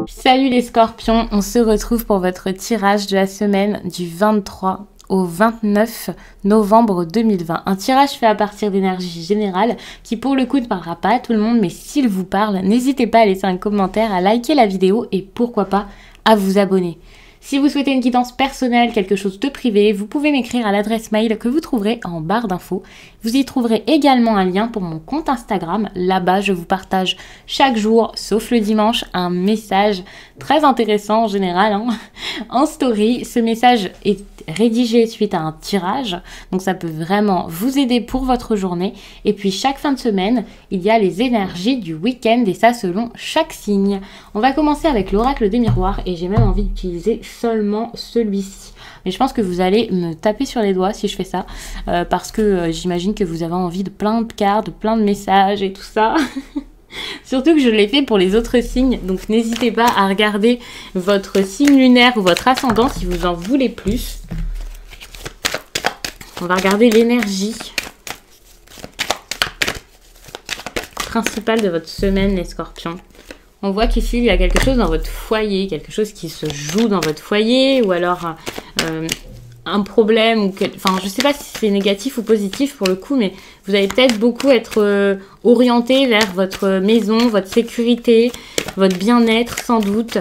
Salut les scorpions, on se retrouve pour votre tirage de la semaine du 23 au 29 novembre 2020. Un tirage fait à partir d'énergie générale qui pour le coup ne parlera pas à tout le monde, mais s'il vous parle, n'hésitez pas à laisser un commentaire, à liker la vidéo et pourquoi pas à vous abonner. Si vous souhaitez une guidance personnelle, quelque chose de privé, vous pouvez m'écrire à l'adresse mail que vous trouverez en barre d'infos. Vous y trouverez également un lien pour mon compte Instagram. Là-bas, je vous partage chaque jour, sauf le dimanche, un message très intéressant en général, en story. Ce message est rédigé suite à un tirage, donc ça peut vraiment vous aider pour votre journée. Et puis chaque fin de semaine, il y a les énergies du week-end et ça selon chaque signe. On va commencer avec l'oracle des miroirs et j'ai même envie d'utiliser seulement celui-ci. Mais je pense que vous allez me taper sur les doigts si je fais ça, parce que j'imagine que vous avez envie de plein de cartes, de plein de messages et tout ça. Surtout que je l'ai fait pour les autres signes, donc n'hésitez pas à regarder votre signe lunaire ou votre ascendant si vous en voulez plus. On va regarder l'énergie principale de votre semaine, les scorpions. On voit qu'ici, il y a quelque chose dans votre foyer, quelque chose qui se joue dans votre foyer, ou alors un problème, ou enfin, je ne sais pas si c'est négatif ou positif pour le coup, mais vous allez peut-être beaucoup être orienté vers votre maison, votre sécurité, votre bien-être, sans doute.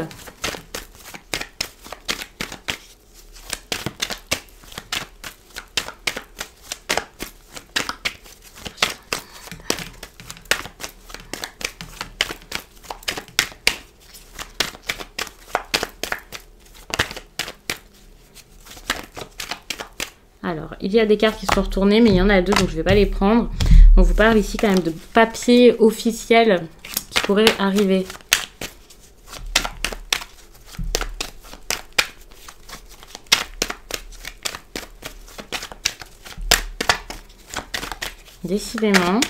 Alors, il y a des cartes qui sont retournées, mais il y en a deux, donc je ne vais pas les prendre. On vous parle ici quand même de papier officiel qui pourrait arriver. Décidément.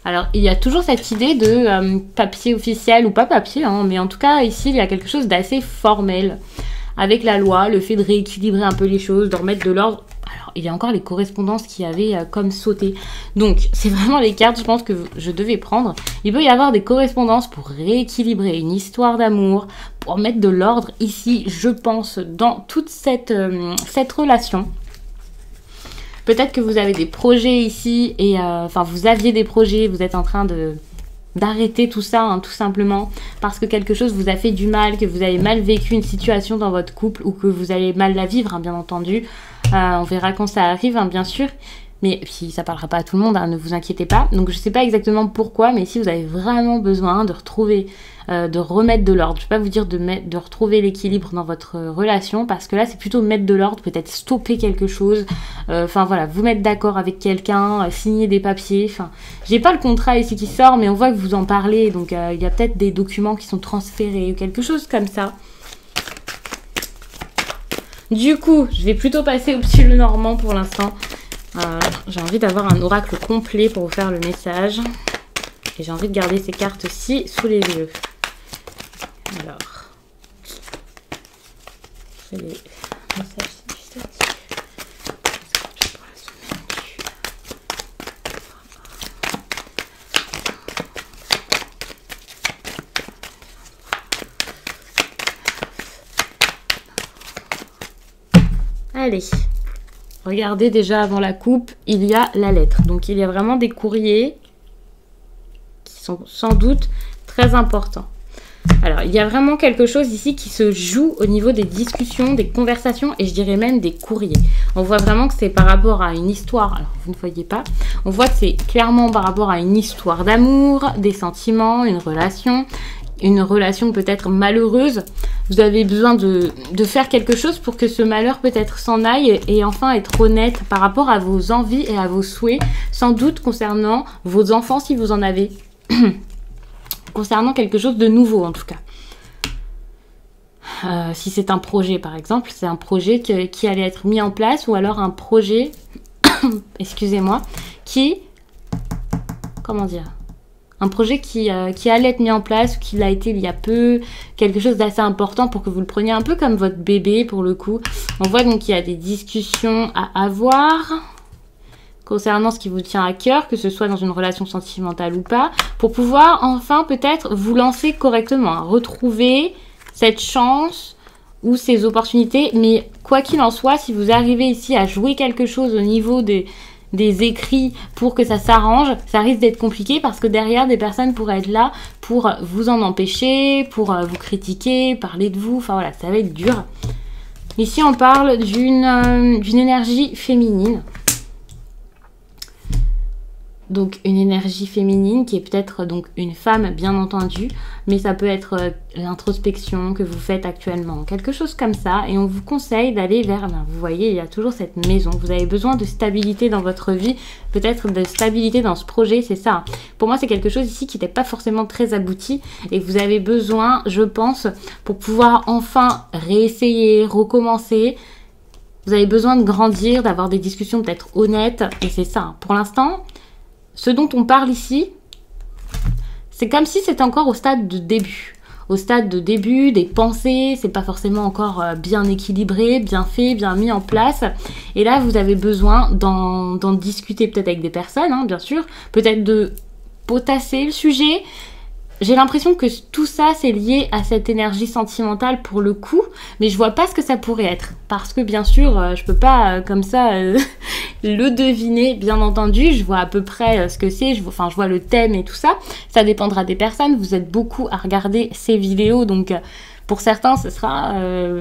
Alors, il y a toujours cette idée de papier officiel ou pas papier, mais en tout cas, ici, il y a quelque chose d'assez formel. Avec la loi, le fait de rééquilibrer un peu les choses, de remettre de l'ordre. Alors, il y a encore les correspondances qui avaient comme sauté. Donc, c'est vraiment les cartes, je pense, que je devais prendre. Il peut y avoir des correspondances pour rééquilibrer une histoire d'amour, pour mettre de l'ordre ici, je pense, dans toute cette relation. Peut-être que vous avez des projets ici, et enfin, vous aviez des projets, vous êtes en train d'arrêter tout ça, tout simplement, parce que quelque chose vous a fait du mal, que vous avez mal vécu une situation dans votre couple, ou que vous allez mal la vivre, bien entendu. On verra quand ça arrive, bien sûr. Mais puis ça parlera pas à tout le monde, ne vous inquiétez pas. Donc je sais pas exactement pourquoi, mais si vous avez vraiment besoin de retrouver, de remettre de l'ordre, je vais pas vous dire de retrouver l'équilibre dans votre relation, parce que là c'est plutôt mettre de l'ordre, peut-être stopper quelque chose, enfin voilà, vous mettre d'accord avec quelqu'un, signer des papiers, enfin j'ai pas le contrat ici qui sort, mais on voit que vous en parlez, donc il y a peut-être des documents qui sont transférés ou quelque chose comme ça. Du coup, je vais plutôt passer au petit Lenormand pour l'instant. J'ai envie d'avoir un oracle complet pour vous faire le message. Et j'ai envie de garder ces cartes-ci sous les yeux. Alors, c'est les messages significatifs pour la semaine du... Allez. Regardez déjà avant la coupe, il y a la lettre. Donc il y a vraiment des courriers qui sont sans doute très importants. Alors il y a vraiment quelque chose ici qui se joue au niveau des discussions, des conversations et je dirais même des courriers. On voit vraiment que c'est par rapport à une histoire. Alors vous ne voyez pas. On voit que c'est clairement par rapport à une histoire d'amour, des sentiments, une relation peut-être malheureuse. Vous avez besoin de faire quelque chose pour que ce malheur peut-être s'en aille et enfin être honnête par rapport à vos envies et à vos souhaits, sans doute concernant vos enfants si vous en avez, concernant quelque chose de nouveau en tout cas. Si c'est un projet par exemple, c'est un projet qui allait être mis en place ou alors un projet, excusez-moi, qui, comment dire, un projet qui allait être mis en place, qui l'a été il y a peu, quelque chose d'assez important pour que vous le preniez un peu comme votre bébé pour le coup. On voit donc qu'il y a des discussions à avoir concernant ce qui vous tient à cœur, que ce soit dans une relation sentimentale ou pas, pour pouvoir enfin peut-être vous lancer correctement, hein, retrouver cette chance ou ces opportunités. Mais quoi qu'il en soit, si vous arrivez ici à jouer quelque chose au niveau des écrits pour que ça s'arrange, ça risque d'être compliqué parce que derrière, des personnes pourraient être là pour vous en empêcher, pour vous critiquer, parler de vous, enfin voilà, ça va être dur. Ici, on parle d'une énergie féminine. Donc une énergie féminine qui est peut-être donc une femme bien entendu, mais ça peut être l'introspection que vous faites actuellement, quelque chose comme ça, et on vous conseille d'aller vers, vous voyez, il y a toujours cette maison, vous avez besoin de stabilité dans votre vie, peut-être de stabilité dans ce projet, c'est ça. Pour moi, c'est quelque chose ici qui n'est pas forcément très abouti, et vous avez besoin, je pense, pour pouvoir enfin réessayer, recommencer, vous avez besoin de grandir, d'avoir des discussions peut-être honnêtes, et c'est ça. Pour l'instant, ce dont on parle ici, c'est comme si c'était encore au stade de début. Au stade de début, des pensées, c'est pas forcément encore bien équilibré, bien fait, bien mis en place. Et là, vous avez besoin d'en discuter peut-être avec des personnes, hein, bien sûr. Peut-être de potasser le sujet. J'ai l'impression que tout ça, c'est lié à cette énergie sentimentale pour le coup, mais je vois pas ce que ça pourrait être. Parce que bien sûr, je peux pas comme ça le deviner, bien entendu. Je vois à peu près ce que c'est, je vois le thème et tout ça. Ça dépendra des personnes. Vous êtes beaucoup à regarder ces vidéos, donc pour certains, ce sera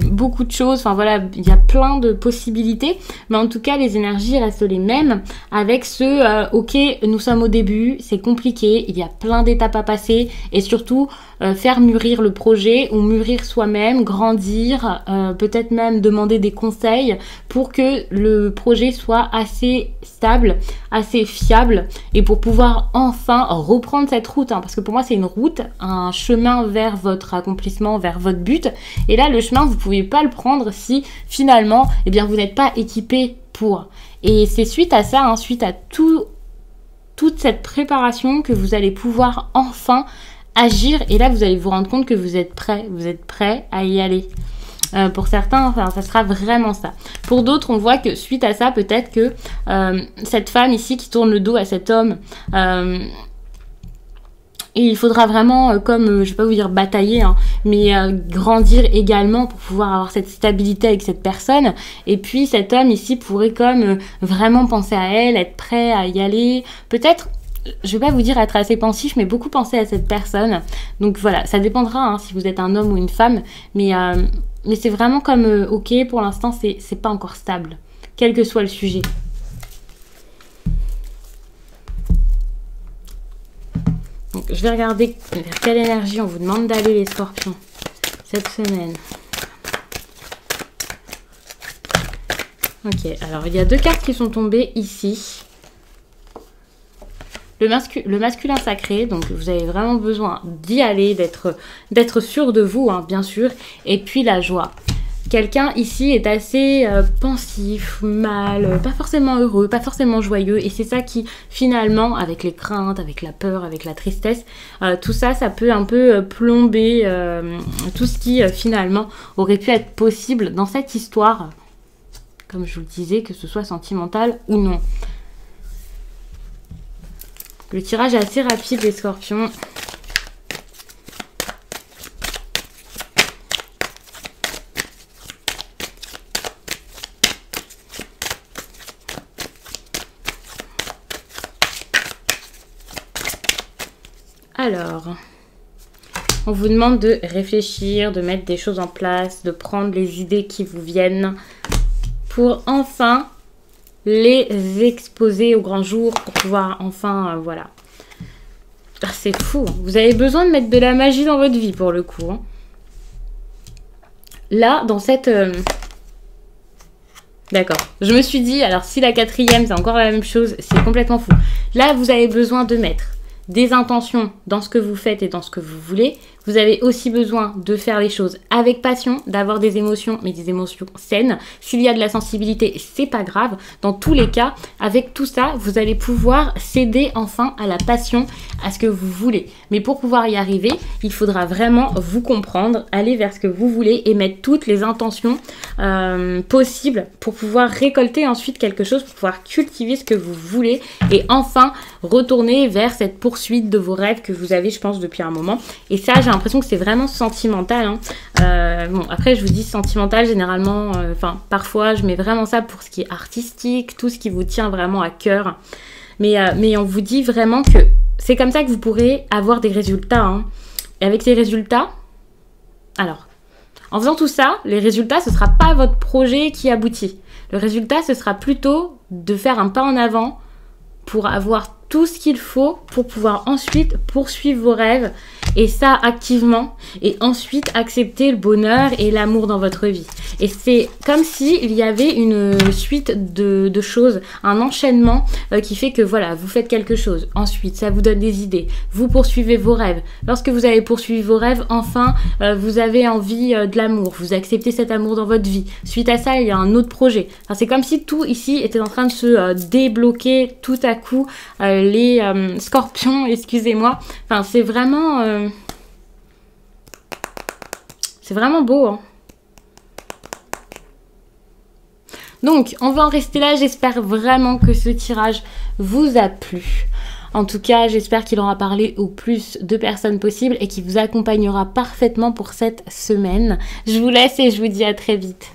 beaucoup de choses. Enfin voilà, il y a plein de possibilités. Mais en tout cas, les énergies restent les mêmes avec ce ok, nous sommes au début, c'est compliqué, il y a plein d'étapes à passer. Et surtout, faire mûrir le projet ou mûrir soi-même, grandir, peut-être même demander des conseils pour que le projet soit assez stable, assez fiable et pour pouvoir enfin reprendre cette route. Hein, parce que pour moi, c'est une route, un chemin vers votre accomplissement, vers votre but. Et là, le chemin, vous ne pouvez pas le prendre si finalement, eh bien, vous n'êtes pas équipé pour. Et c'est suite à ça, hein, suite à toute cette préparation que vous allez pouvoir enfin agir. Et là, vous allez vous rendre compte que vous êtes prêt à y aller. Pour certains, enfin, ça sera vraiment ça. Pour d'autres, on voit que suite à ça, peut-être que cette femme ici qui tourne le dos à cet homme, et il faudra vraiment, comme, je vais pas vous dire batailler, hein, mais grandir également pour pouvoir avoir cette stabilité avec cette personne. Et puis cet homme ici pourrait comme vraiment penser à elle, être prêt à y aller. Peut-être, je vais pas vous dire être assez pensif, mais beaucoup penser à cette personne. Donc voilà, ça dépendra hein, si vous êtes un homme ou une femme. Mais c'est vraiment comme, ok, pour l'instant, c'est pas encore stable, quel que soit le sujet. Donc, je vais regarder vers quelle énergie on vous demande d'aller les scorpions cette semaine. Ok, alors il y a deux cartes qui sont tombées ici. Le masculin sacré, donc vous avez vraiment besoin d'y aller, d'être sûr de vous, hein, bien sûr. Et puis la joie. Quelqu'un ici est assez pensif, mal, pas forcément heureux, pas forcément joyeux. Et c'est ça qui, finalement, avec les craintes, avec la peur, avec la tristesse, tout ça, ça peut un peu plomber tout ce qui, finalement, aurait pu être possible dans cette histoire. Comme je vous le disais, que ce soit sentimental ou non. Le tirage est assez rapide, les scorpions. Alors, on vous demande de réfléchir, de mettre des choses en place, de prendre les idées qui vous viennent pour enfin les exposer au grand jour, pour pouvoir enfin, voilà. Ah, c'est fou, hein. Vous avez besoin de mettre de la magie dans votre vie pour le coup. Hein. Là, dans cette... D'accord, je me suis dit, alors si la quatrième c'est encore la même chose, c'est complètement fou. Là, vous avez besoin de mettre des intentions dans ce que vous faites et dans ce que vous voulez. Vous avez aussi besoin de faire les choses avec passion, d'avoir des émotions, mais des émotions saines. S'il y a de la sensibilité, c'est pas grave. Dans tous les cas, avec tout ça, vous allez pouvoir céder enfin à la passion, à ce que vous voulez. Mais pour pouvoir y arriver, il faudra vraiment vous comprendre, aller vers ce que vous voulez et mettre toutes les intentions possibles pour pouvoir récolter ensuite quelque chose, pour pouvoir cultiver ce que vous voulez et enfin retourner vers cette poursuite de vos rêves que vous avez, je pense, depuis un moment. Et ça, j'ai l'impression que c'est vraiment sentimental, hein. Bon, après, je vous dis sentimental, généralement, parfois, je mets vraiment ça pour ce qui est artistique, tout ce qui vous tient vraiment à cœur. Mais on vous dit vraiment que c'est comme ça que vous pourrez avoir des résultats, hein. Et avec ces résultats, alors, en faisant tout ça, les résultats, ce ne sera pas votre projet qui aboutit. Le résultat, ce sera plutôt de faire un pas en avant pour avoir tout ce qu'il faut pour pouvoir ensuite poursuivre vos rêves et ça activement et ensuite accepter le bonheur et l'amour dans votre vie. Et c'est comme s'il y avait une suite de choses, un enchaînement qui fait que voilà, vous faites quelque chose. Ensuite, ça vous donne des idées. Vous poursuivez vos rêves. Lorsque vous avez poursuivi vos rêves, enfin, vous avez envie de l'amour. Vous acceptez cet amour dans votre vie. Suite à ça, il y a un autre projet. Enfin, c'est comme si tout ici était en train de se débloquer tout à coup. Les scorpions, excusez-moi. Enfin, c'est vraiment beau, hein. Donc, on va en rester là. J'espère vraiment que ce tirage vous a plu. En tout cas, j'espère qu'il aura parlé au plus de personnes possible et qu'il vous accompagnera parfaitement pour cette semaine. Je vous laisse et je vous dis à très vite.